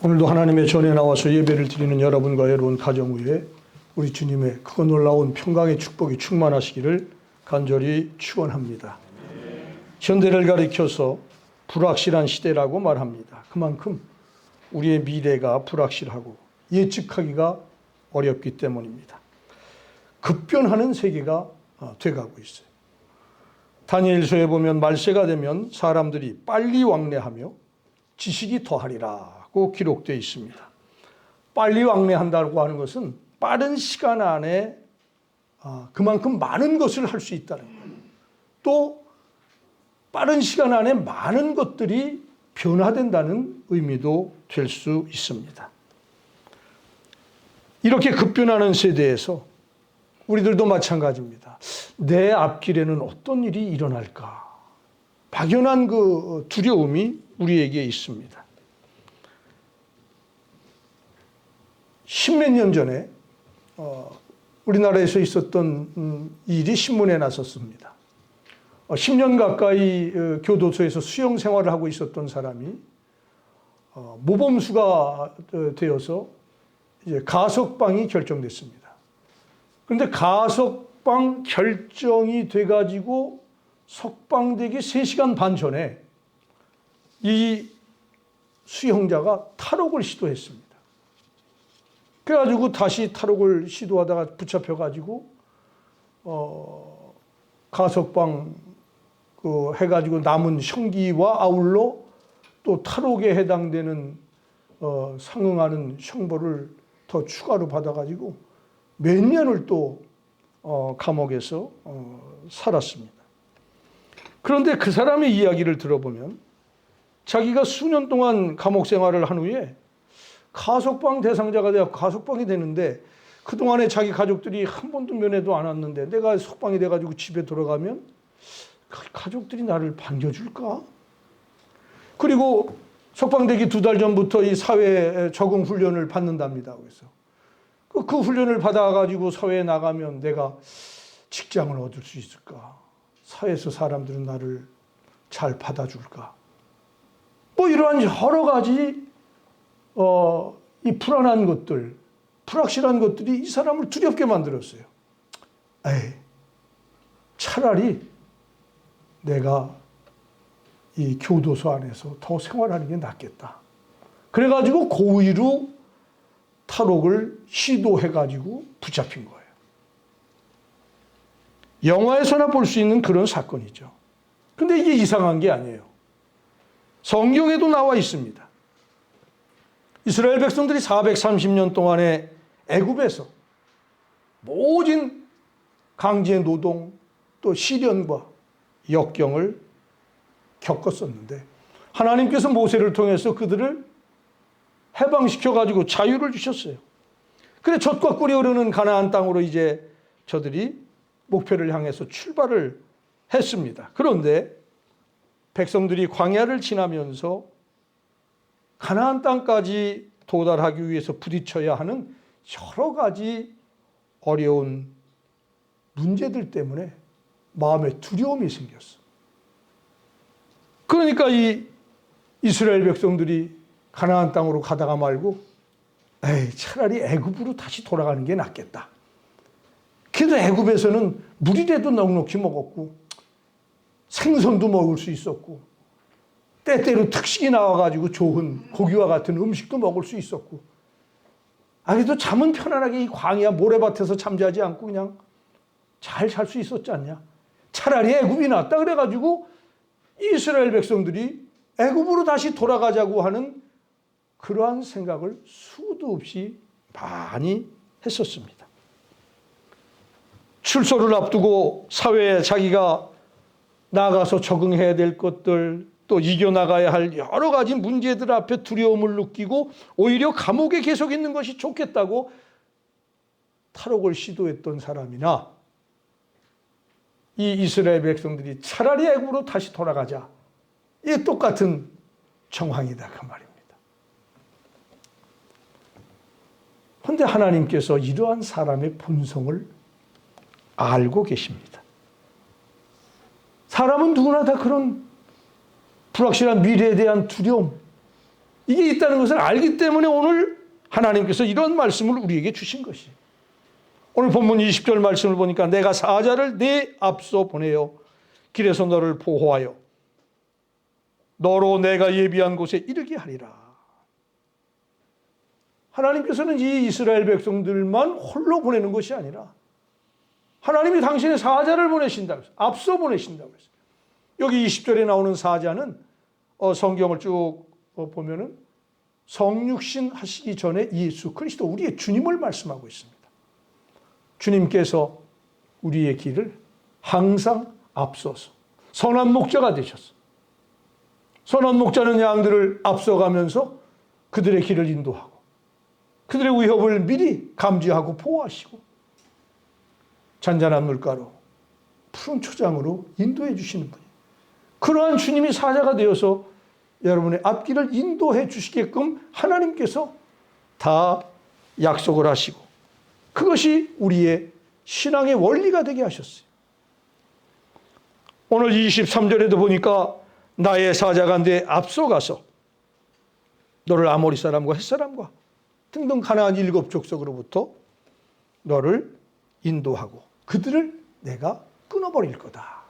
오늘도 하나님의 전에 나와서 예배를 드리는 여러분과 여러분 가정 위에 우리 주님의 크고 놀라운 평강의 축복이 충만하시기를 간절히 축원합니다. 현대를 가리켜서 불확실한 시대라고 말합니다. 그만큼 우리의 미래가 불확실하고 예측하기가 어렵기 때문입니다. 급변하는 세계가 돼가고 있어요. 다니엘서에 보면 말세가 되면 사람들이 빨리 왕래하며 지식이 더하리라고 기록되어 있습니다. 빨리 왕래한다고 하는 것은 빠른 시간 안에 그만큼 많은 것을 할 수 있다는 거예요. 또 빠른 시간 안에 많은 것들이 변화된다는 의미도 될 수 있습니다. 이렇게 급변하는 세대에서 우리들도 마찬가지입니다. 내 앞길에는 어떤 일이 일어날까? 막연한 그 두려움이 우리에게 있습니다. 10몇 년 전에 우리나라에서 있었던 일이 신문에 나섰습니다. 10년 가까이 교도소에서 수용 생활을 하고 있었던 사람이 모범수가 되어서 이제 가석방이 결정됐습니다. 그런데 가석방 결정이 돼가지고 석방되기 3시간 반 전에 이 수용자가 탈옥을 시도했습니다. 그래가지고 다시 탈옥을 시도하다가 붙잡혀가지고 가석방 해가지고 남은 형기와 아울러 또 탈옥에 해당되는 상응하는 형벌을 더 추가로 받아가지고 몇 년을 또 감옥에서 살았습니다. 그런데 그 사람의 이야기를 들어보면 자기가 수년 동안 감옥 생활을 한 후에 가석방 대상자가 되어 가석방이 되는데 그동안에 자기 가족들이 한 번도 면회도 안 왔는데 내가 석방이 돼가지고 집에 돌아가면 가족들이 나를 반겨줄까? 그리고 석방되기 2달 전부터 이 사회 적응 훈련을 받는답니다. 그래서 그 훈련을 받아가지고 사회에 나가면 내가 직장을 얻을 수 있을까? 사회에서 사람들은 나를 잘 받아줄까? 뭐 이러한 여러 가지 이 불안한 것들, 불확실한 것들이 이 사람을 두렵게 만들었어요. 에이, 차라리 내가 이 교도소 안에서 더 생활하는 게 낫겠다. 그래가지고 고의로 탈옥을 시도해가지고 붙잡힌 거예요. 영화에서나 볼 수 있는 그런 사건이죠. 근데 이게 이상한 게 아니에요. 성경에도 나와 있습니다. 이스라엘 백성들이 430년 동안에 애굽에서 모진 강제 노동 또 시련과 역경을 겪었었는데 하나님께서 모세를 통해서 그들을 해방시켜가지고 자유를 주셨어요. 그래 젖과 꿀이 흐르는 가나안 땅으로 이제 저들이 목표를 향해서 출발을 했습니다. 그런데 백성들이 광야를 지나면서 가나안 땅까지 도달하기 위해서 부딪혀야 하는 여러 가지 어려운 문제들 때문에 마음에 두려움이 생겼어. 그러니까 이 이스라엘 백성들이 가나안 땅으로 가다가 말고 에이, 차라리 애굽으로 다시 돌아가는 게 낫겠다. 그래도 애굽에서는 물이라도 넉넉히 먹었고 생선도 먹을 수 있었고 때때로 특식이 나와가지고 좋은 고기와 같은 음식도 먹을 수 있었고 그래도 잠은 편안하게 이 광야 모래밭에서 잠자지 않고 그냥 잘 살 수 있었지 않냐. 차라리 애굽이 낫다 그래가지고 이스라엘 백성들이 애굽으로 다시 돌아가자고 하는 그러한 생각을 수도 없이 많이 했었습니다. 출소를 앞두고 사회에 자기가 나가서 적응해야 될 것들 또 이겨나가야 할 여러 가지 문제들 앞에 두려움을 느끼고 오히려 감옥에 계속 있는 것이 좋겠다고 탈옥을 시도했던 사람이나 이 이스라엘 백성들이 차라리 애굽으로 다시 돌아가자. 이게 똑같은 정황이다 그 말입니다. 그런데 하나님께서 이러한 사람의 본성을 알고 계십니다. 사람은 누구나 다 그런 불확실한 미래에 대한 두려움, 이게 있다는 것을 알기 때문에 오늘 하나님께서 이런 말씀을 우리에게 주신 것이. 오늘 본문 20절 말씀을 보니까 내가 사자를 네 앞서 보내어 길에서 너를 보호하여 너로 내가 예비한 곳에 이르게 하리라. 하나님께서는 이 이스라엘 백성들만 홀로 보내는 것이 아니라 하나님이 당신의 사자를 보내신다고 했어요. 앞서 보내신다고 했어요. 여기 20절에 나오는 사자는 성경을 쭉 보면은 성육신 하시기 전에 예수 그리스도 우리의 주님을 말씀하고 있습니다. 주님께서 우리의 길을 항상 앞서서 선한 목자가 되셨어. 선한 목자는 양들을 앞서가면서 그들의 길을 인도하고 그들의 위협을 미리 감지하고 보호하시고 잔잔한 물가로 푸른 초장으로 인도해 주시는 분이에요. 그러한 주님이 사자가 되어서 여러분의 앞길을 인도해 주시게끔 하나님께서 다 약속을 하시고 그것이 우리의 신앙의 원리가 되게 하셨어요. 오늘 23절에도 보니까 나의 사자가 내 앞서가서 너를 아모리 사람과 헷 사람과 등등 가나안 7 족속으로부터 너를 인도하고 그들을 내가 끊어버릴 거다.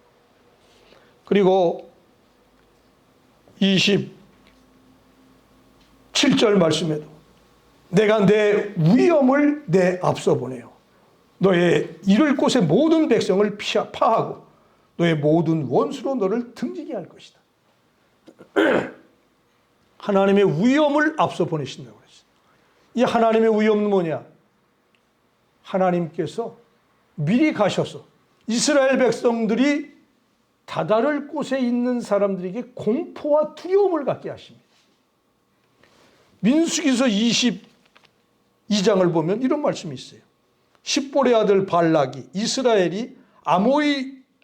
그리고 27절 말씀에도 내가 내 위엄을 내 앞서 보내요. 너의 이를 곳의 모든 백성을 파하고 너의 모든 원수로 너를 등지게 할 것이다. 하나님의 위엄을 앞서 보내신다고 그랬어요. 이 하나님의 위엄은 뭐냐? 하나님께서 미리 가셔서 이스라엘 백성들이 다다를 곳에 있는 사람들에게 공포와 두려움을 갖게 하십니다. 민수기서 22장을 보면 이런 말씀이 있어요. 십볼의 아들 발락이 이스라엘이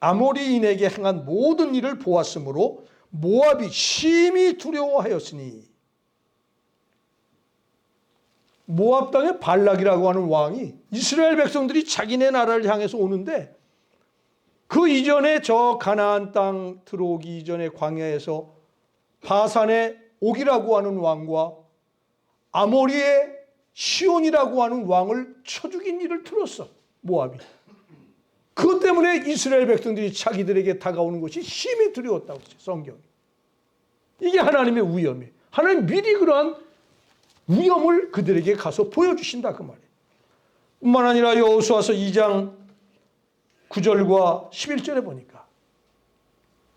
아모리인에게 행한 모든 일을 보았으므로 모압이 심히 두려워하였으니 모압 땅의 발락이라고 하는 왕이 이스라엘 백성들이 자기네 나라를 향해서 오는데 그 이전에 저 가나안 땅 들어오기 이전에 광야에서 바산의 옥이라고 하는 왕과 아모리의 시온이라고 하는 왕을 쳐 죽인 일을 들었어. 모압이. 그것 때문에 이스라엘 백성들이 자기들에게 다가오는 것이 심히 두려웠다고 했어요. 성경이. 이게 하나님의 위엄이에요. 하나님 미리 그러한 위엄을 그들에게 가서 보여주신다 그 말이에요. 뿐만 아니라 여호수아서 2장 9절과 11절에 보니까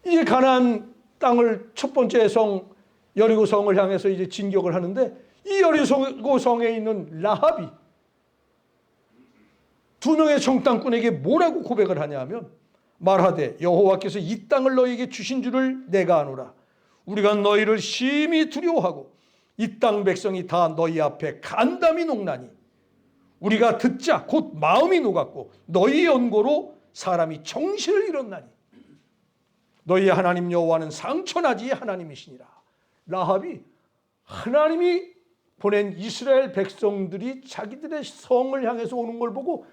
이제 가나안 땅을 첫 번째 성 여리고 성을 향해서 이제 진격을 하는데 이 여리고 성에 있는 라합이 2명의 정탐꾼에게 뭐라고 고백을 하냐면 말하되 여호와께서 이 땅을 너희에게 주신 줄을 내가 아노라. 우리가 너희를 심히 두려워하고 이 땅 백성이 다 너희 앞에 간담이 녹나니 우리가 듣자 곧 마음이 녹았고 너희의 언고로 사람이 정신을 잃었나니 너희의 하나님 여호와는 상처나지의 하나님이시니라. 라합이 하나님이 보낸 이스라엘 백성들이 자기들의 성을 향해서 오는 걸 보고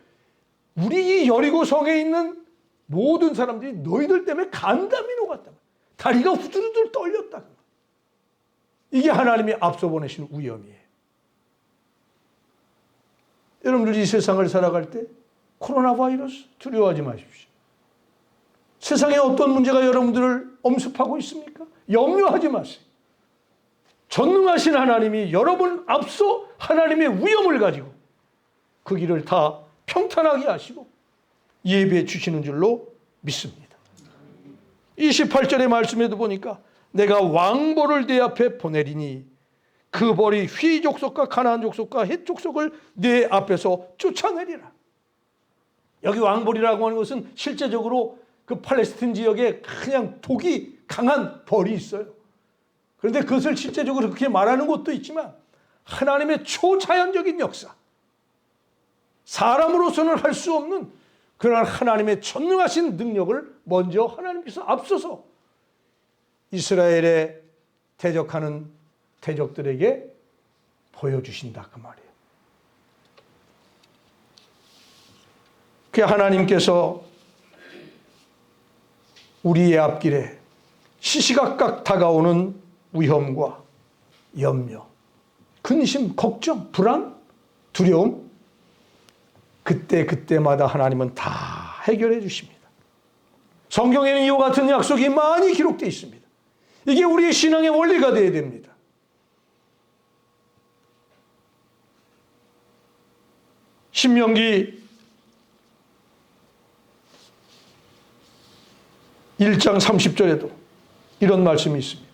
우리 이 여리고 성에 있는 모든 사람들이 너희들 때문에 간담이 녹았다. 다리가 후들후들 떨렸다. 이게 하나님이 앞서 보내신 위엄이에요. 여러분들 이 세상을 살아갈 때 코로나 바이러스 두려워하지 마십시오. 세상에 어떤 문제가 여러분들을 엄습하고 있습니까? 염려하지 마세요. 전능하신 하나님이 여러분 앞서 하나님의 위엄을 가지고 그 길을 다 평탄하게 하시고 예비해 주시는 줄로 믿습니다. 28절의 말씀에도 보니까 내가 왕벌을 내 앞에 보내리니 그 벌이 휘 족속과 가나안 족속과 헷 족속을 내 앞에서 쫓아내리라. 여기 왕벌이라고 하는 것은 실제적으로 그 팔레스틴 지역에 그냥 독이 강한 벌이 있어요. 그런데 그것을 실제적으로 그렇게 말하는 것도 있지만 하나님의 초자연적인 역사, 사람으로서는 할 수 없는 그러한 하나님의 전능하신 능력을 먼저 하나님께서 앞서서 이스라엘에 대적하는 대적들에게 보여주신다 그 말이에요. 그 하나님께서 우리의 앞길에 시시각각 다가오는 위험과 염려, 근심, 걱정, 불안, 두려움, 그때마다 하나님은 다 해결해 주십니다. 성경에는 이와 같은 약속이 많이 기록되어 있습니다. 이게 우리의 신앙의 원리가 되어야 됩니다. 신명기 1장 30절에도 이런 말씀이 있습니다.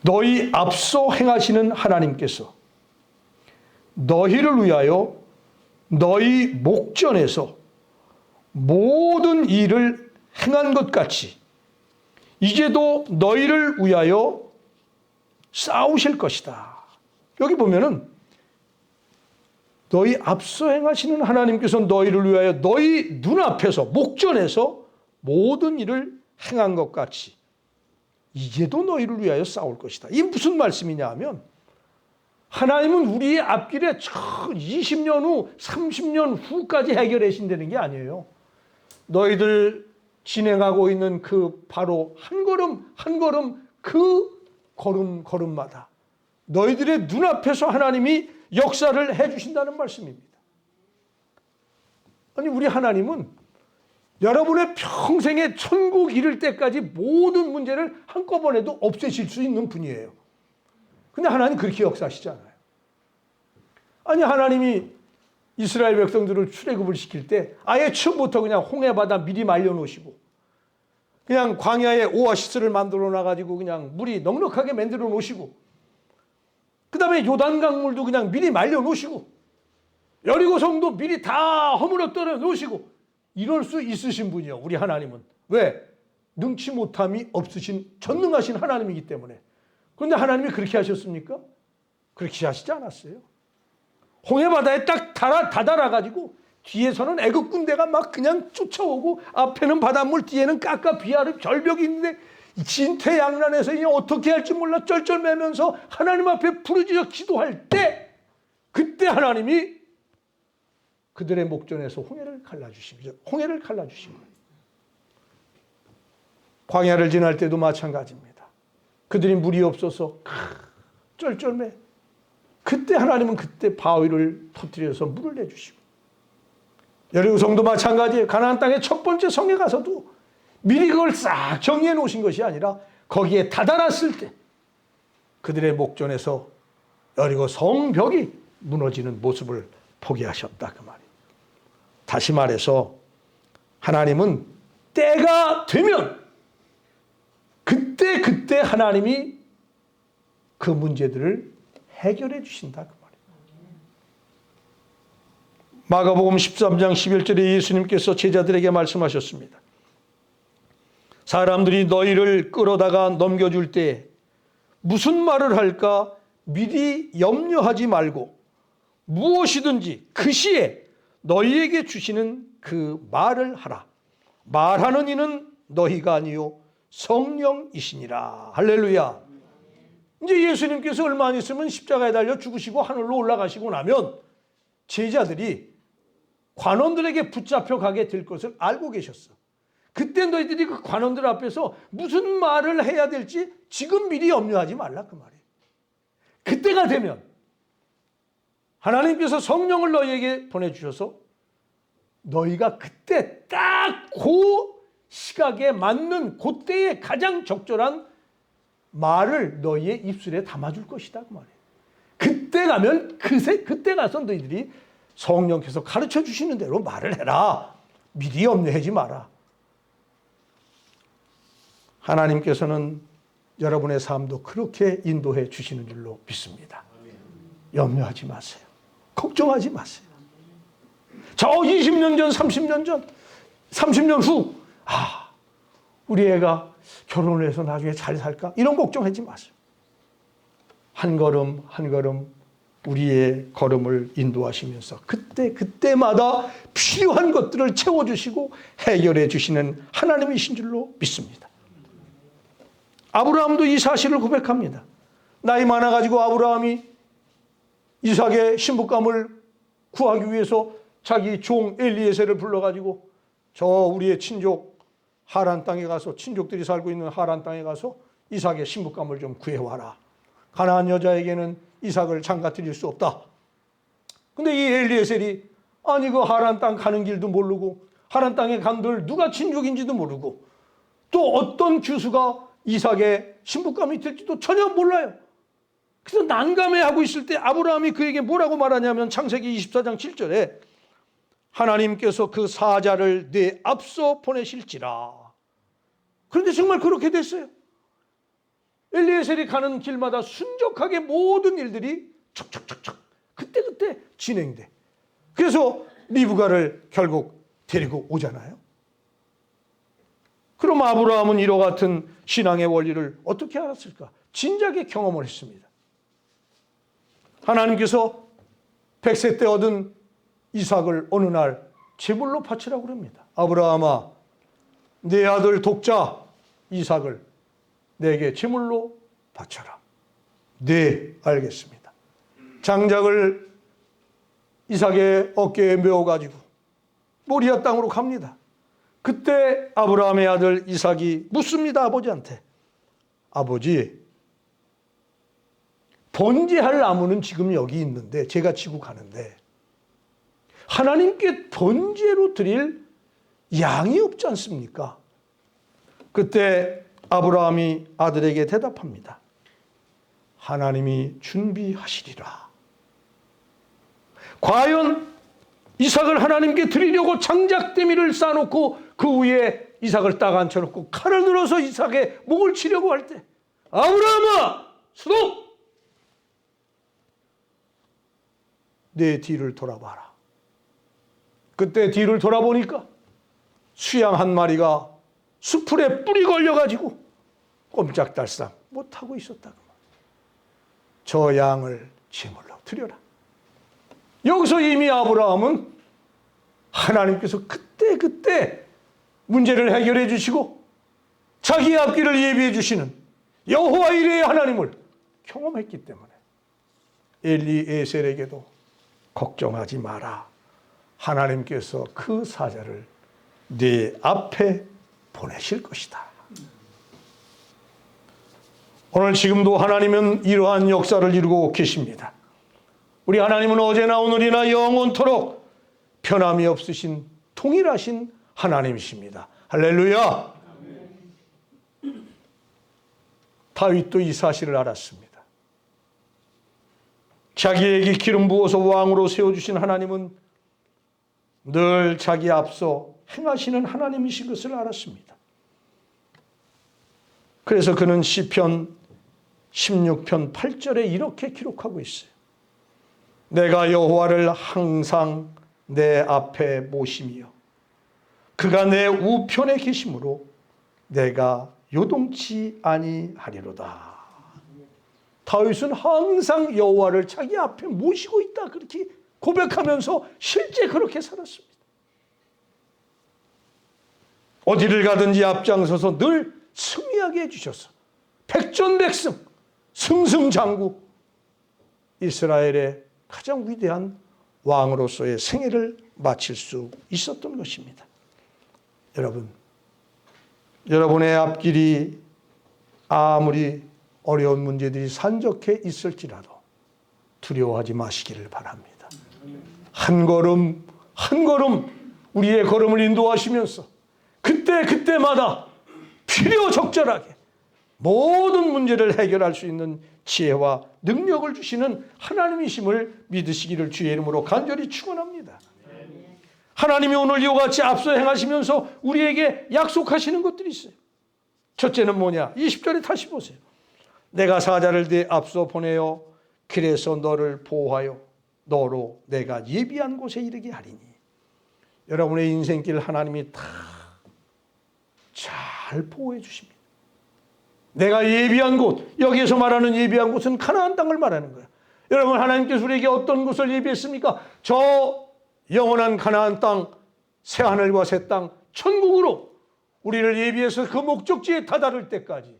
너희 앞서 행하시는 하나님께서 너희를 위하여 너희 목전에서 모든 일을 행한 것 같이 이제도 너희를 위하여 싸우실 것이다. 여기 보면은 너희 앞서 행하시는 하나님께서 너희를 위하여 너희 눈앞에서 목전에서 모든 일을 행한 것 같이 이제도 너희를 위하여 싸울 것이다. 이게 무슨 말씀이냐 하면 하나님은 우리의 앞길에 20년 후, 30년 후까지 해결해 주신다는 게 아니에요. 너희들 진행하고 있는 그 바로 한 걸음 한 걸음 그 걸음마다 너희들의 눈앞에서 하나님이 역사를 해 주신다는 말씀입니다. 아니 우리 하나님은 여러분의 평생에 천국 이를 때까지 모든 문제를 한꺼번에도 없애실 수 있는 분이에요. 근데 하나님 그렇게 역사하시잖아요. 아니 하나님이 이스라엘 백성들을 출애굽을 시킬 때 아예 처음부터 그냥 홍해바다 미리 말려놓으시고 그냥 광야에 오아시스를 만들어 놔가지고 그냥 물이 넉넉하게 만들어 놓으시고 그 다음에 요단강물도 그냥 미리 말려 놓으시고 여리고성도 미리 다 허물어 떨어 놓으시고 이럴 수 있으신 분이요 우리 하나님은. 왜? 능치 못함이 없으신 전능하신 하나님이기 때문에. 그런데 하나님이 그렇게 하셨습니까? 그렇게 하시지 않았어요. 홍해바다에 딱 다다라가지고 뒤에서는 애국 군대가 막 그냥 쫓아오고 앞에는 바닷물 뒤에는 깎아 비하를 절벽이 있는데 진퇴양난해서 이제 어떻게 할지 몰라 쩔쩔매면서 하나님 앞에 부르짖어 기도할 때 그때 하나님이 그들의 목전에서 홍해를 갈라주십니다. 홍해를 갈라주신 거예요. 광야를 지날 때도 마찬가지입니다. 그들이 물이 없어서 쩔쩔매. 그때 하나님은 그때 바위를 터뜨려서 물을 내주시고 여리고성도 마찬가지예요. 가나안 땅의 첫 번째 성에 가서도 미리 그걸 싹 정리해 놓으신 것이 아니라 거기에 다다랐을 때 그들의 목전에서 여리고 성벽이 무너지는 모습을 보게 하셨다 그 말이에요. 다시 말해서 하나님은 때가 되면 그때 하나님이 그 문제들을 해결해 주신다 그 말이에요. 마가복음 13장 11절에 예수님께서 제자들에게 말씀하셨습니다. 사람들이 너희를 끌어다가 넘겨줄 때 무슨 말을 할까 미리 염려하지 말고 무엇이든지 그 시에 너희에게 주시는 그 말을 하라. 말하는 이는 너희가 아니요 성령이시니라. 할렐루야. 이제 예수님께서 얼마 안 있으면 십자가에 달려 죽으시고 하늘로 올라가시고 나면 제자들이 관원들에게 붙잡혀 가게 될 것을 알고 계셨어. 그때 너희들이 그 관원들 앞에서 무슨 말을 해야 될지 지금 미리 염려하지 말라 그 말이에요. 그때가 되면 하나님께서 성령을 너희에게 보내주셔서 너희가 그때 딱 그 시각에 맞는 그때에 가장 적절한 말을 너희의 입술에 담아줄 것이다 그 말이에요. 그때 가면 그때 가서 너희들이 성령께서 가르쳐 주시는 대로 말을 해라. 미리 염려하지 마라. 하나님께서는 여러분의 삶도 그렇게 인도해 주시는 줄로 믿습니다. 염려하지 마세요. 걱정하지 마세요. 저 20년 전, 30년 전, 30년 후 우리 애가 결혼을 해서 나중에 잘 살까? 이런 걱정하지 마세요. 한 걸음 한 걸음 우리의 걸음을 인도하시면서 그때마다 필요한 것들을 채워주시고 해결해 주시는 하나님이신 줄로 믿습니다. 아브라함도 이 사실을 고백합니다. 나이 많아가지고 아브라함이 이삭의 신부감을 구하기 위해서 자기 종 엘리에셀을 불러가지고 저 우리의 친족 하란 땅에 가서 친족들이 살고 있는 하란 땅에 가서 이삭의 신부감을 좀 구해와라. 가나안 여자에게는 이삭을 장가 드릴 수 없다. 근데 이 엘리에셀이 아니 그 하란 땅 가는 길도 모르고 하란 땅에 간들 누가 친족인지도 모르고 또 어떤 규수가 이삭의 신부감이 될지도 전혀 몰라요. 그래서 난감해하고 있을 때 아브라함이 그에게 뭐라고 말하냐면 창세기 24장 7절에 하나님께서 그 사자를 내 앞서 보내실지라. 그런데 정말 그렇게 됐어요. 엘리에셀이 가는 길마다 순적하게 모든 일들이 척척척척 그때그때 진행돼. 그래서 리브가를 결국 데리고 오잖아요. 그럼 아브라함은 이와 같은 신앙의 원리를 어떻게 알았을까? 진작에 경험을 했습니다. 하나님께서 100세 때 얻은 이삭을 어느 날 제물로 바치라고 합니다. 아브라함아, 내 아들 독자 이삭을 내게 제물로 바쳐라. 네, 알겠습니다. 장작을 이삭의 어깨에 메어가지고 모리아 땅으로 갑니다. 그때 아브라함의 아들 이삭이 묻습니다. 아버지한테. 아버지, 번제할 나무는 지금 여기 있는데 제가 지고 가는데 하나님께 번제로 드릴 양이 없지 않습니까? 그때 아브라함이 아들에게 대답합니다. 하나님이 준비하시리라. 과연 이삭을 하나님께 드리려고 장작대미를 쌓아놓고 그 위에 이삭을 딱 앉혀놓고 칼을 들어서 이삭의 목을 치려고 할 때 아브라함아, 스톱! 내 뒤를 돌아봐라. 그때 뒤를 돌아보니까 수양 한 마리가 수풀에 뿔이 걸려가지고 꼼짝달싹 못하고 있었다고. 저 양을 제물로 드려라. 여기서 이미 아브라함은 하나님께서 그때 문제를 해결해 주시고 자기의 앞길을 예비해 주시는 여호와 이레의 하나님을 경험했기 때문에 엘리에셀에게도 걱정하지 마라. 하나님께서 그 사자를 네 앞에 보내실 것이다. 오늘 지금도 하나님은 이러한 역사를 이루고 계십니다. 우리 하나님은 어제나 오늘이나 영원토록 변함이 없으신 통일하신 하나님이십니다. 할렐루야. 다윗도 이 사실을 알았습니다. 자기에게 기름 부어서 왕으로 세워주신 하나님은 늘 자기 앞서 행하시는 하나님이신 것을 알았습니다. 그래서 그는 시편 16편 8절에 이렇게 기록하고 있어요. 내가 여호와를 항상 내 앞에 모시며 그가 내 우편에 계심으로 내가 요동치 아니하리로다. 다윗은 항상 여호와를 자기 앞에 모시고 있다 그렇게 고백하면서 실제 그렇게 살았습니다. 어디를 가든지 앞장서서 늘 승리하게 해주셔서 백전백승 승승장구 이스라엘의 가장 위대한 왕으로서의 생애를 마칠 수 있었던 것입니다. 여러분, 여러분의 앞길이 아무리 어려운 문제들이 산적해 있을지라도 두려워하지 마시기를 바랍니다. 한 걸음 한 걸음 우리의 걸음을 인도하시면서 그때마다 필요적절하게 모든 문제를 해결할 수 있는 지혜와 능력을 주시는 하나님이심을 믿으시기를 주의 이름으로 간절히 축원합니다. 하나님이 오늘 이와 같이 앞서 행하시면서 우리에게 약속하시는 것들이 있어요. 첫째는 뭐냐? 20절에 다시 보세요. 내가 사자를 네 앞서 보내어 그래서 너를 보호하여 너로 내가 예비한 곳에 이르게 하리니. 여러분의 인생길 하나님이 다 잘 보호해 주십니다. 내가 예비한 곳, 여기에서 말하는 예비한 곳은 가나안 땅을 말하는 거예요. 여러분, 하나님께서 우리에게 어떤 곳을 예비했습니까? 저 영원한 가나안 땅, 새 하늘과 새 땅, 천국으로 우리를 예비해서 그 목적지에 다다를 때까지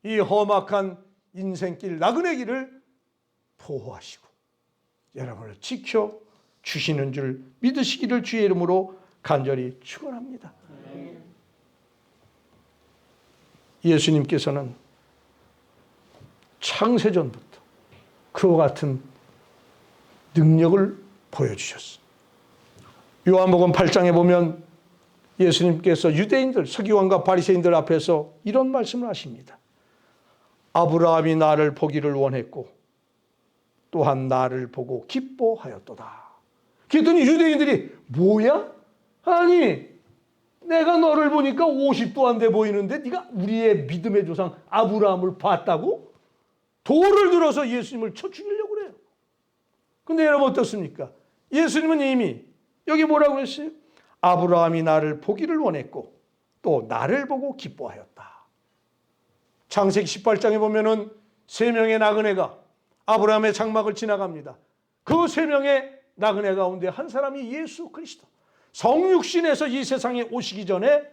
이 험악한 인생길, 나그네 길을 보호하시고 여러분을 지켜주시는 줄 믿으시기를 주의 이름으로 간절히 축원합니다. 예수님께서는 창세전부터 그와 같은 능력을 보여주셨어. 요한복음 8장에 보면 예수님께서 유대인들, 서기관과 바리새인들 앞에서 이런 말씀을 하십니다. 아브라함이 나를 보기를 원했고 또한 나를 보고 기뻐하였도다. 그랬더니 유대인들이 뭐야? 아니 내가 너를 보니까 50도 안 돼 보이는데 네가 우리의 믿음의 조상 아브라함을 봤다고? 돌을 들어서 예수님을 쳐 죽이려고 그래요. 근데 여러분 어떻습니까? 예수님은 이미 여기 뭐라고 했어요? 아브라함이 나를 보기를 원했고 또 나를 보고 기뻐하였다. 창세기 18장에 보면은 3명의 나그네가 아브라함의 장막을 지나갑니다. 그 3명의 나그네 가운데 한 사람이 예수 그리스도. 성육신에서 이 세상에 오시기 전에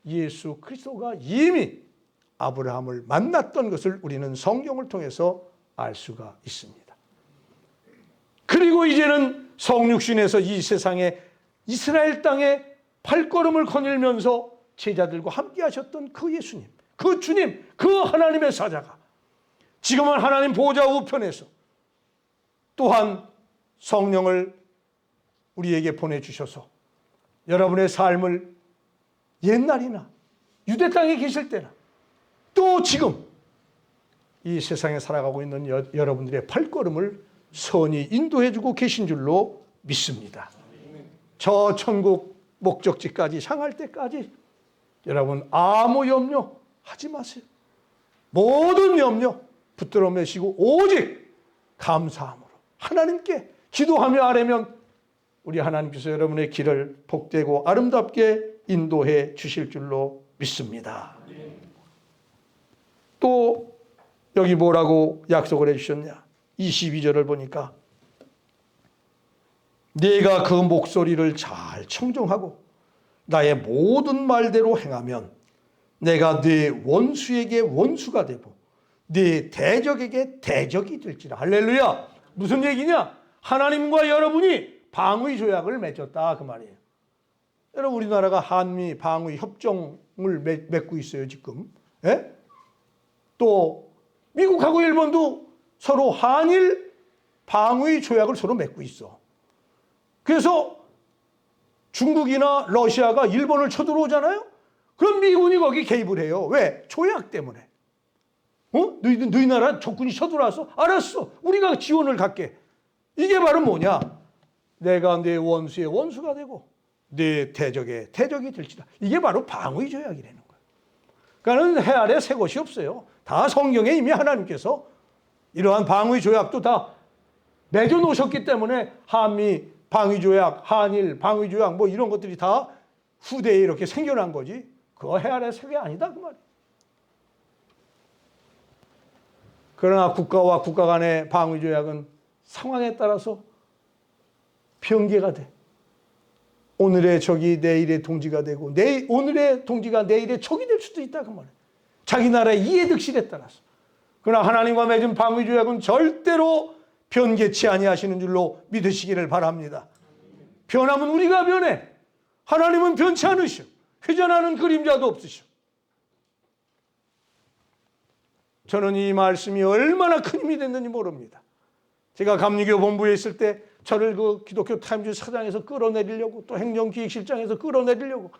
예수 그리스도가 이미 아브라함을 만났던 것을 우리는 성경을 통해서 알 수가 있습니다. 그리고 이제는 성육신에서 이 세상에 이스라엘 땅에 발걸음을 거닐면서 제자들과 함께 하셨던 그 예수님, 그 주님, 그 하나님의 사자가 지금은 하나님 보좌 우편에서 또한 성령을 우리에게 보내주셔서 여러분의 삶을 옛날이나 유대 땅에 계실 때나 또 지금 이 세상에 살아가고 있는 여러분들의 발걸음을 선히 인도해주고 계신 줄로 믿습니다. 저 천국 목적지까지 향할 때까지 여러분 아무 염려 하지 마세요. 모든 염려 붙들어 매시고 오직 감사함으로 하나님께 기도하며 아뢰면 우리 하나님께서 여러분의 길을 복되고 아름답게 인도해 주실 줄로 믿습니다. 또 여기 뭐라고 약속을 해주셨냐? 22절을 보니까 네가 그 목소리를 잘 청종하고 나의 모든 말대로 행하면 내가 네 원수에게 원수가 되고 네 대적에게 대적이 될지라. 할렐루야. 무슨 얘기냐? 하나님과 여러분이 방위 조약을 맺었다 그 말이에요. 여러분 우리나라가 한미 방위 협정을 맺고 있어요 지금. 예? 또 미국하고 일본도 서로 한일 방위 조약을 서로 맺고 있어. 그래서 중국이나 러시아가 일본을 쳐들어오잖아요. 그럼 미군이 거기 개입을 해요. 왜? 조약 때문에. 너희 나라 적군이 쳐들어와서 알았어. 우리가 지원을 갈게. 이게 바로 뭐냐? 내가 내 원수의 원수가 되고 내 대적의 대적이 될지다. 이게 바로 방위 조약이라는 거예요. 그러니까 해 아래 새 것이 없어요. 다 성경에 이미 하나님께서 이러한 방위 조약도 다 맺어 놓으셨기 때문에 한미 방위 조약, 한일 방위 조약 뭐 이런 것들이 다 후대에 이렇게 생겨난 거지. 그거 해 아래 새 게 아니다 그 말이에요. 그러나 국가와 국가 간의 방위 조약은 상황에 따라서 변개가 돼. 오늘의 적이 내일의 동지가 되고 오늘의 동지가 내일의 적이 될 수도 있다 그 말이에요. 자기 나라의 이해득실에 따라서. 그러나 하나님과 맺은 방위 조약은 절대로 변개치 아니하시는 줄로 믿으시기를 바랍니다. 변하면 우리가 변해. 하나님은 변치 않으셔. 회전하는 그림자도 없으셔. 저는 이 말씀이 얼마나 큰 힘이 됐는지 모릅니다. 제가 감리교 본부에 있을 때 저를 그 기독교 타임즈 사장에서 끌어내리려고 또 행정기획실장에서 끌어내리려고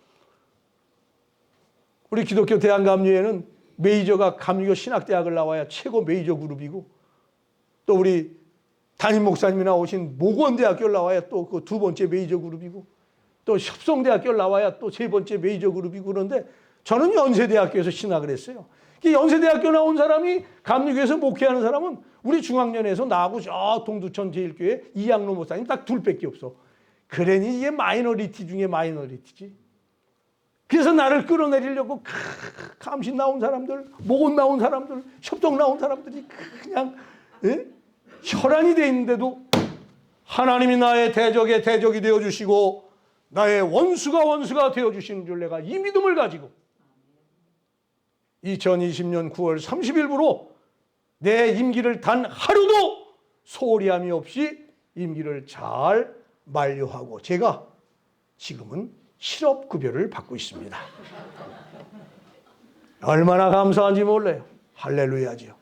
우리 기독교 대한감리회는 메이저가 감리교 신학대학을 나와야 최고 메이저 그룹이고 또 우리 담임 목사님이 나오신 모건대학교를 나와야 또 그 두 번째 메이저 그룹이고 또 협성대학교를 나와야 또 세 번째 메이저 그룹이고 그런데 저는 연세대학교에서 신학을 했어요. 연세대학교 나온 사람이 감리교에서 목회하는 사람은 우리 중앙연에서 나하고 저 동두천 제일교회 이양로 목사님 딱 둘밖에 없어. 그러니 이게 마이너리티 중에 마이너리티지. 그래서 나를 끌어내리려고 감신 나온 사람들, 모건 나온 사람들, 협동 나온 사람들이 그냥 혈안이 돼 있는데도 하나님이 나의 대적의 대적이 되어주시고 나의 원수가 되어주시는 줄 내가 이 믿음을 가지고 2020년 9월 30일부로 내 임기를 단 하루도 소홀히 함이 없이 임기를 잘 만료하고 제가 지금은 실업급여를 받고 있습니다. 얼마나 감사한지 몰라요. 할렐루야지요.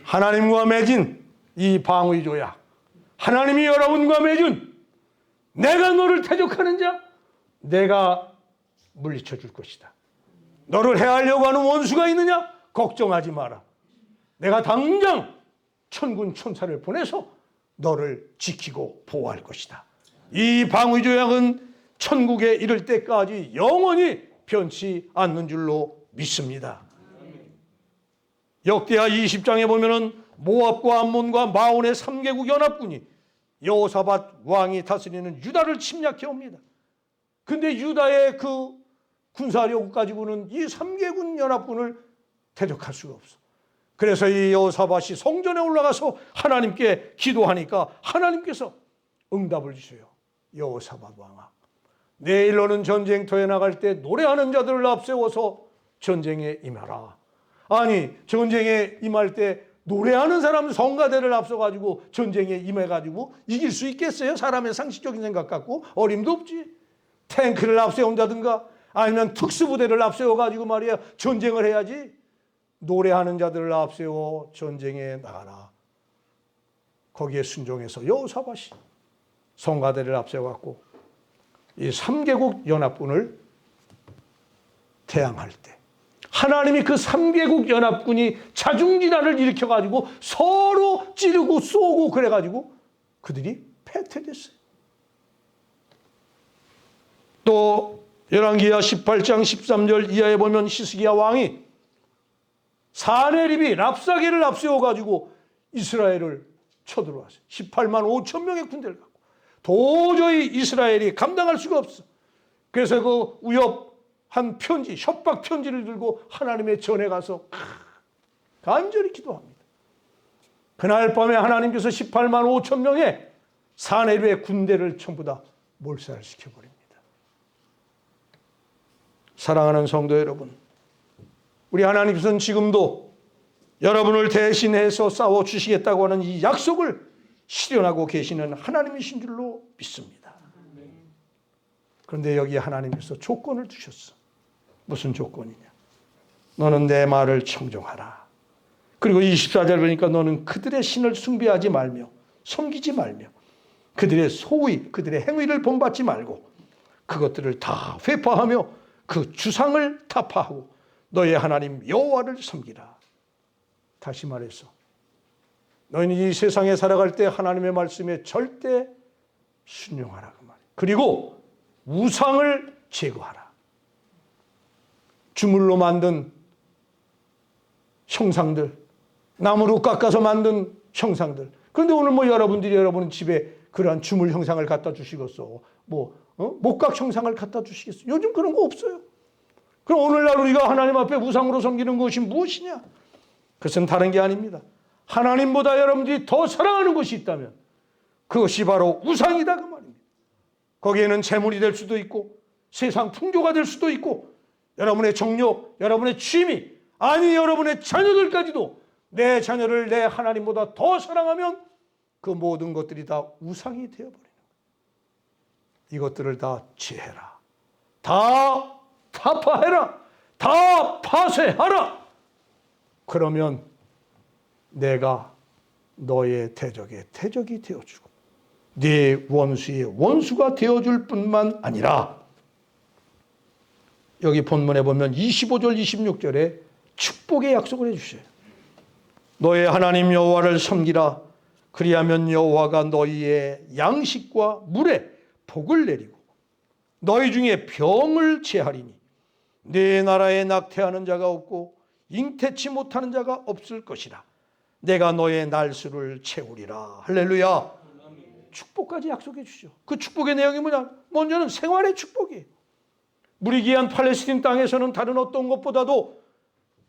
하나님과 맺은 이 방위 조약, 하나님이 여러분과 맺은 내가 너를 대적하는 자 내가 물리쳐 줄 것이다. 너를 해하려고 하는 원수가 있느냐? 걱정하지 마라. 내가 당장 천군 천사를 보내서 너를 지키고 보호할 것이다. 이 방위 조약은 천국에 이를 때까지 영원히 변치 않는 줄로 믿습니다. 역대하 20장에 보면은 모압과 암몬과 마온의 3개국 연합군이 여호사밧 왕이 다스리는 유다를 침략해 옵니다. 근데 유다의 그 군사력 가지고는 이 3개국 연합군을 대적할 수가 없어. 그래서 이 여호사밧이 성전에 올라가서 하나님께 기도하니까 하나님께서 응답을 주세요. 여호사밧 왕아, 내일 너는 전쟁터에 나갈 때 노래하는 자들을 앞세워서 전쟁에 임하라. 아니, 전쟁에 임할 때 노래하는 사람 성가대를 앞서가지고 전쟁에 임해가지고 이길 수 있겠어요? 사람의 상식적인 생각 갖고 어림도 없지. 탱크를 앞세운다든가 아니면 특수부대를 앞세워가지고 말이야 전쟁을 해야지. 노래하는 자들을 앞세워 전쟁에 나가라. 거기에 순종해서 여호사밧이 성가대를 앞세워갖고 이 3개국 연합군을 대항할 때 하나님이 그 3개국 연합군이 자중진화를 일으켜가지고 서로 찌르고 쏘고 그래가지고 그들이 패퇴됐어요. 또 열왕기하 18장 13절 이하에 보면 히스기야 왕이 사네립이 랍사게를 앞세워가지고 이스라엘을 쳐들어왔어요. 18만 5천 명의 군대를 갖고 도저히 이스라엘이 감당할 수가 없어. 그래서 그 위협한 편지, 협박 편지를 들고 하나님의 전에 가서 간절히 기도합니다. 그날 밤에 하나님께서 18만 5천 명의 사네립의 군대를 전부 다 몰살을 시켜버립니다. 사랑하는 성도 여러분, 우리 하나님께서는 지금도 여러분을 대신해서 싸워주시겠다고 하는 이 약속을 실현하고 계시는 하나님이신 줄로 믿습니다. 그런데 여기 하나님께서 조건을 두셨어. 무슨 조건이냐? 너는 내 말을 청종하라. 그리고 24절 보니까 너는 그들의 신을 숭배하지 말며 섬기지 말며 그들의 소위, 그들의 행위를 본받지 말고 그것들을 다 회파하며 그 주상을 타파하고 너의 하나님 여호와를 섬기라. 다시 말해서 너희는 이 세상에 살아갈 때 하나님의 말씀에 절대 순종하라 그 말이에요. 그리고 우상을 제거하라. 주물로 만든 형상들, 나무로 깎아서 만든 형상들. 그런데 오늘 뭐 여러분 집에 그러한 주물 형상을 갖다 주시겠어? 목각 형상을 갖다 주시겠어? 요즘 그런 거 없어요. 그럼 오늘날 우리가 하나님 앞에 우상으로 섬기는 것이 무엇이냐? 그것은 다른 게 아닙니다. 하나님보다 여러분들이 더 사랑하는 것이 있다면 그것이 바로 우상이다 그 말입니다. 거기에는 재물이 될 수도 있고 세상 풍조가 될 수도 있고 여러분의 정력, 여러분의 취미, 아니 여러분의 자녀들까지도 내 자녀를 내 하나님보다 더 사랑하면 그 모든 것들이 다 우상이 되어버리는 거예요. 이것들을 다 제해라. 다 타파해라. 다 파쇄하라. 그러면 내가 너의 대적의 대적이 되어주고 네 원수의 원수가 되어줄 뿐만 아니라 여기 본문에 보면 25절 26절에 축복의 약속을 해주셔요. 너의 하나님 여호와를 섬기라. 그리하면 여호와가 너희의 양식과 물에 복을 내리고 너희 중에 병을 제하리니 네 나라에 낙태하는 자가 없고 잉태치 못하는 자가 없을 것이라. 내가 너의 날수를 채우리라. 할렐루야. 축복까지 약속해 주죠. 그 축복의 내용이 뭐냐? 먼저는 생활의 축복이에요. 물이 귀한 팔레스틴 땅에서는 다른 어떤 것보다도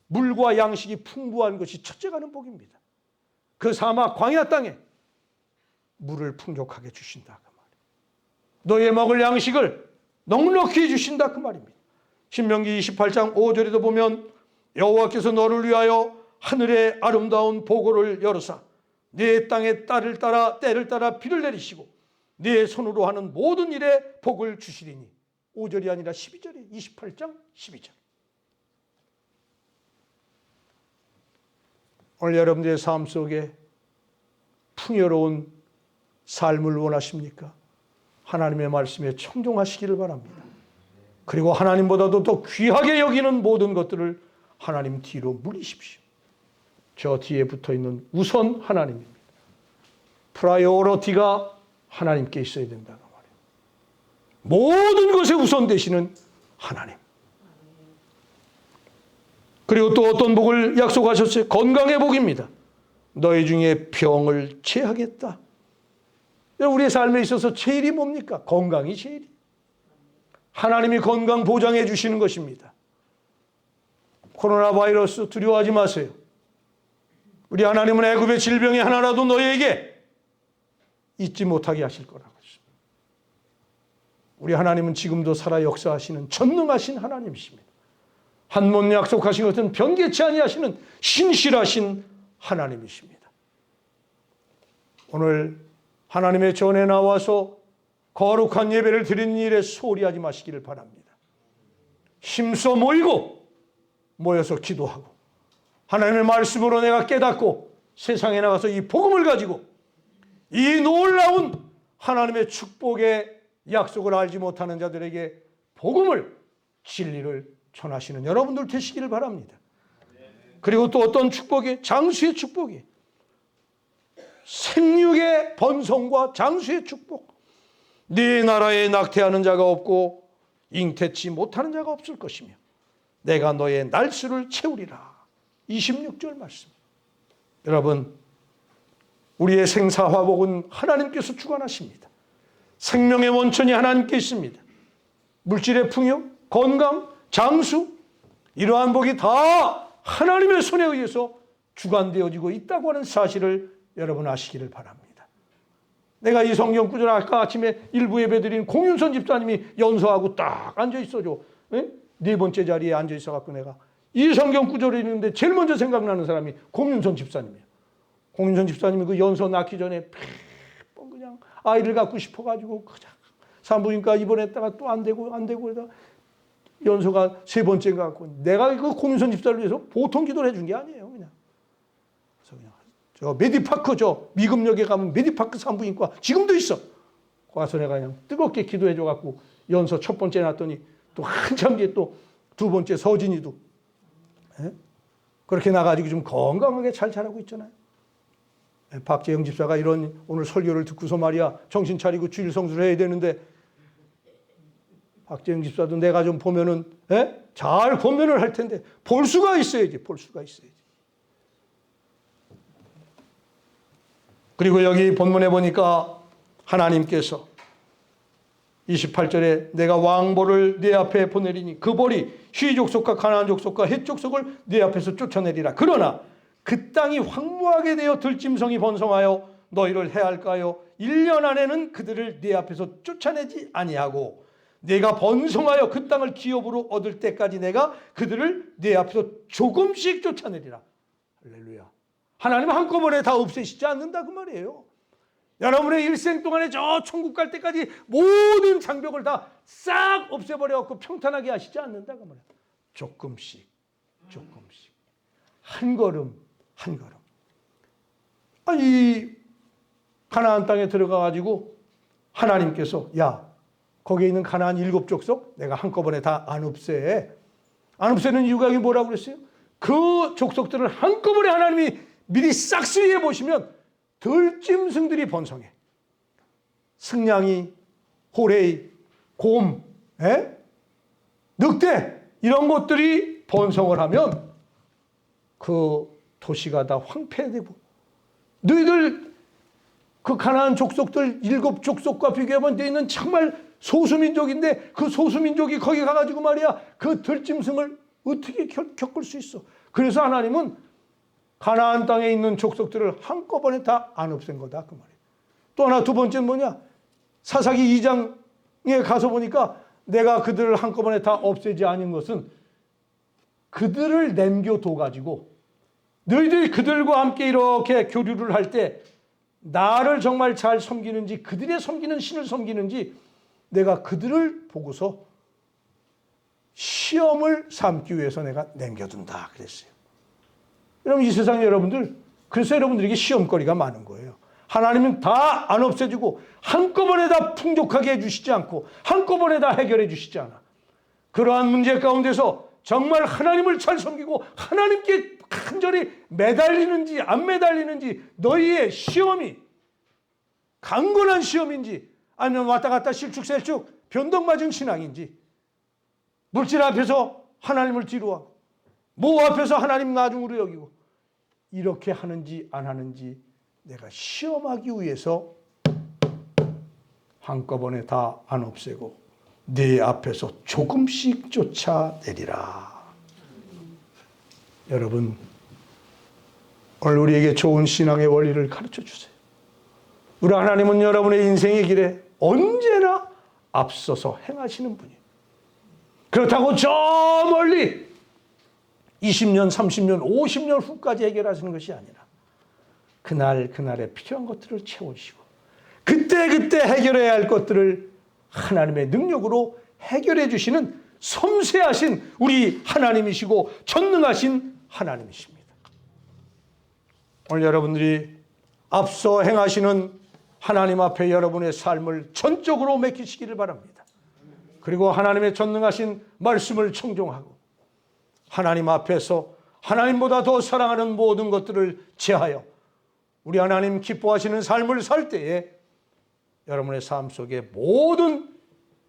물과 양식이 풍부한 것이 첫째가 는 복입니다. 그 사막 광야 땅에 물을 풍족하게 주신다 그 말이에요. 너의 먹을 양식을 넉넉히 주신다 그 말입니다. 신명기 28장 5절에도 보면 여호와께서 너를 위하여 하늘의 아름다운 보고를 열으사 네 땅에 때를 따라 비를 내리시고 네 손으로 하는 모든 일에 복을 주시리니 5절이 아니라 12절이 28장 12절. 오늘 여러분들의 삶 속에 풍요로운 삶을 원하십니까? 하나님의 말씀에 청종하시기를 바랍니다. 그리고 하나님보다도 더 귀하게 여기는 모든 것들을 하나님 뒤로 물리십시오. 저 뒤에 붙어있는 우선 하나님입니다. 프라이오리티가 하나님께 있어야 된다는 말이에요. 모든 것에 우선 되시는 하나님. 그리고 또 어떤 복을 약속하셨어요? 건강의 복입니다. 너희 중에 병을 체하겠다. 우리의 삶에 있어서 제일이 뭡니까? 건강이 제일이. 하나님이 건강 보장해 주시는 것입니다. 코로나 바이러스 두려워하지 마세요. 우리 하나님은 애굽의 질병이 하나라도 너희에게 잊지 못하게 하실 거라고 했습니다. 우리 하나님은 지금도 살아 역사하시는 전능하신 하나님이십니다. 한 번 약속하신 것은 변개치 아니하시는 신실하신 하나님이십니다. 오늘 하나님의 전에 나와서 거룩한 예배를 드리는 일에 소홀히 하지 마시기를 바랍니다. 힘써 모여서 기도하고 하나님의 말씀으로 내가 깨닫고 세상에 나가서 이 복음을 가지고 이 놀라운 하나님의 축복의 약속을 알지 못하는 자들에게 복음을, 진리를 전하시는 여러분들 되시기를 바랍니다. 그리고 또 어떤 축복이? 장수의 축복이. 생육의 번성과 장수의 축복. 네 나라에 낙태하는 자가 없고 잉태치 못하는 자가 없을 것이며 내가 너의 날수를 채우리라. 26절 말씀. 여러분, 우리의 생사화복은 하나님께서 주관하십니다. 생명의 원천이 하나님께 있습니다. 물질의 풍요, 건강, 장수, 이러한 복이 다 하나님의 손에 의해서 주관되어지고 있다고 하는 사실을 여러분 아시기를 바랍니다. 내가 이 성경 구절 아까 아침에 일부 예배 드린 공윤선 집사님이 연서하고 딱 앉아 있어줘. 네 번째 자리에 앉아 있어갖고 내가 이 성경 구절을 읽는데 제일 먼저 생각나는 사람이 공윤선 집사님이에요. 공윤선 집사님이 그 연서 낳기 전에 그냥 아이를 갖고 싶어가지고 그냥 산부인과 입원했다가 또 안 되고 그러다 연서가 세 번째인가 갖고 내가 그 공윤선 집사를 위해서 보통 기도를 해준 게 아니에요. 그래서 그냥 저 메디파크 미금역에 가면 메디파크 산부인과 지금도 있어. 가서 내가 그냥 뜨겁게 기도해줘 갖고 연서 첫 번째 낳았더니 또 한참 뒤에 또 두 번째 서진이도 그렇게 나가지고 좀 건강하게 잘 자라고 있잖아요. 박재영 집사가 이런 오늘 설교를 듣고서 말이야 정신 차리고 주일 성수를 해야 되는데 박재영 집사도 내가 좀 보면은 잘 권면을 할 텐데 볼 수가 있어야지. 그리고 여기 본문에 보니까 하나님께서 28절에 내가 왕벌을 네 앞에 보내리니 그 벌이 휘 족속과 가나안 족속과 헷 족속을 네 앞에서 쫓아내리라. 그러나 그 땅이 황무하게 되어 들짐승이 번성하여 너희를 해할까요? 1년 안에는 그들을 네 앞에서 쫓아내지 아니하고 내가 번성하여 그 땅을 기업으로 얻을 때까지 내가 그들을 네 앞에서 조금씩 쫓아내리라. 할렐루야. 하나님은 한꺼번에 다 없애시지 않는다 그 말이에요. 여러분의 일생 동안에 저 천국 갈 때까지 모든 장벽을 다 싹 없애버려갖고 평탄하게 하시지 않는다 그 말이에요. 조금씩 한 걸음 이 가나안 땅에 들어가가지고 하나님께서 야 거기에 있는 가나안 7족속 내가 한꺼번에 다 안 없애. 안 없애는 이유가 이게 뭐라고 그랬어요? 그 족속들을 한꺼번에 하나님이 미리 싹쓸이해 보시면 들짐승들이 번성해. 승냥이, 호레이, 곰, 늑대 이런 것들이 번성을 하면 그 도시가 다 황폐되고 너희들 그 가나안 족속들 7족속과 비교하면 너희는 정말 소수민족인데 그 소수민족이 거기 가가지고 말이야 그 들짐승을 어떻게 겪을 수 있어. 그래서 하나님은 가나안 땅에 있는 족속들을 한꺼번에 다 안 없앤 거다 그 말이에요. 또 하나 두 번째는 뭐냐? 사사기 2장에 가서 보니까 내가 그들을 한꺼번에 다 없애지 않은 것은 그들을 남겨둬 가지고 너희들이 그들과 함께 이렇게 교류를 할 때 나를 정말 잘 섬기는지 그들의 섬기는 신을 섬기는지 내가 그들을 보고서 시험을 삼기 위해서 내가 남겨둔다 그랬어요. 여러분, 이 세상 여러분들, 그래서 여러분들에게 시험거리가 많은 거예요. 하나님은 다 안 없애주고 한꺼번에 다 풍족하게 해주시지 않고 한꺼번에 다 해결해 주시지 않아. 그러한 문제 가운데서 정말 하나님을 잘 섬기고 하나님께 간절히 매달리는지 안 매달리는지, 너희의 시험이 강건한 시험인지 아니면 왔다 갔다 실축셀축 변덕맞은 신앙인지, 물질 앞에서 하나님을 뒤로 하고 뭐 앞에서 하나님 나중으로 여기고 이렇게 하는지 안 하는지 내가 시험하기 위해서 한꺼번에 다 안 없애고 네 앞에서 조금씩 쫓아내리라. 여러분, 오늘 우리에게 좋은 신앙의 원리를 가르쳐 주세요. 우리 하나님은 여러분의 인생의 길에 언제나 앞서서 행하시는 분이에요. 그렇다고 저 멀리 20년, 30년, 50년 후까지 해결하시는 것이 아니라 그날에 필요한 것들을 채우시고 그때 해결해야 할 것들을 하나님의 능력으로 해결해 주시는 섬세하신 우리 하나님이시고 전능하신 하나님이십니다. 오늘 여러분들이 앞서 행하시는 하나님 앞에 여러분의 삶을 전적으로 맡기시기를 바랍니다. 그리고 하나님의 전능하신 말씀을 청종하고 하나님 앞에서 하나님보다 더 사랑하는 모든 것들을 제하여 우리 하나님 기뻐하시는 삶을 살 때에 여러분의 삶 속에 모든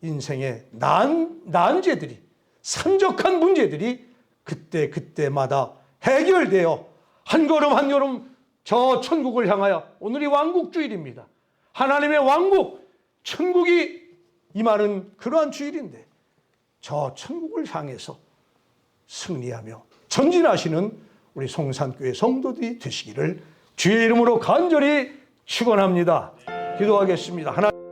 인생의 난제들이, 산적한 문제들이 그때마다 해결되어 한 걸음 한 걸음 저 천국을 향하여, 오늘이 왕국주일입니다. 하나님의 왕국, 천국이 임하는 그러한 주일인데 저 천국을 향해서 승리하며 전진하시는 우리 송산교회 성도들이 되시기를 주의 이름으로 간절히 축원합니다. 기도하겠습니다. 하나님.